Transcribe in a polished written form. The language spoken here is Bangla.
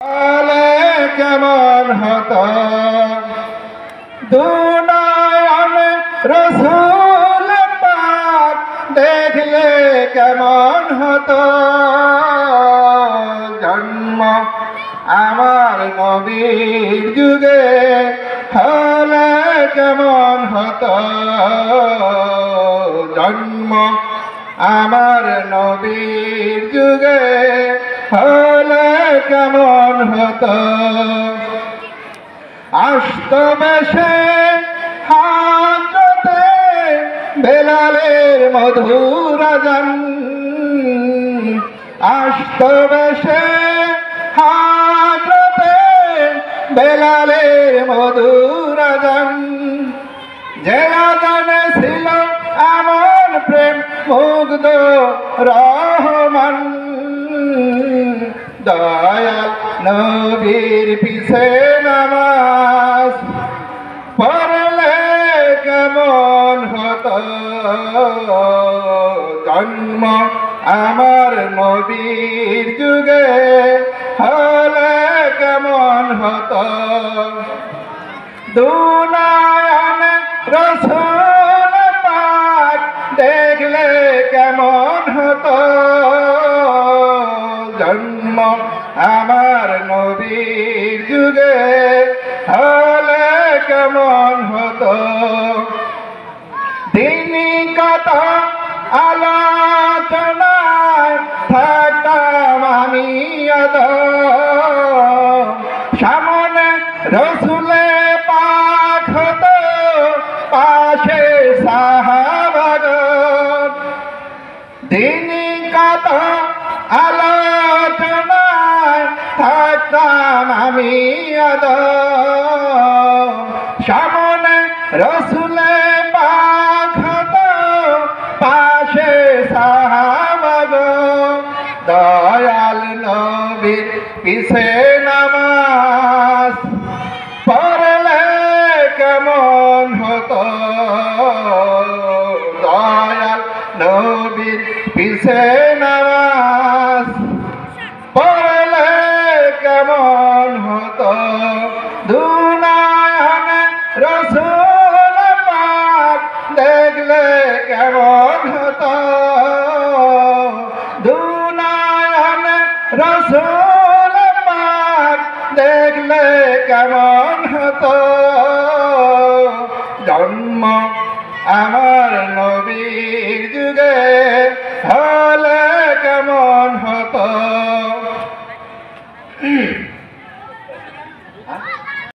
আলে কেমন হতো দুনয়নে রসুল পাক দেখলে কেমন হতো জন্ম আমার নবীর যুগে হলে কেমন হতো জন্ম আমার নবীর যুগে হলে কেমন হতো আসত বেশে হাজতে বেলালের মধুর আজান আসত বেশে হাজতে বেলালের মধুর আজান যে আজানে ছিল এমন প্রেম মুগ্ধ রহমান দয়াল নবীর পিছে নামাজ পড়লে কেমন হতো জন্ম আমার নবীর যুগে হলে কেমন হতো দুনয়নে রসুল পাক দেখলে কেমন হতো জন্ম আমার নবীর যুগে হলে কেমন হতো দিনী কথা আলোচনায় থাকতাম আমি সামনে রসুলে পাক হতো পাশে সাহাবাগণ দিনী কথা আলোচনায় থাকতাম আমি সামনে রসুলে পাক হতো পাশে সাহাবাগণ দয়াল নবীর পিছে নামাজ পড়লে কেমন হতো দয়াল নবীর পিছে নামাজ পড়লে কেমন হতো দুনয়নে রসুল পাক দেখলে কেমন হতো দুনয়নে রসুল পাক দেখলে কেমন হতো জন্ম আমার নবীর যুগে হলে কেমন হতো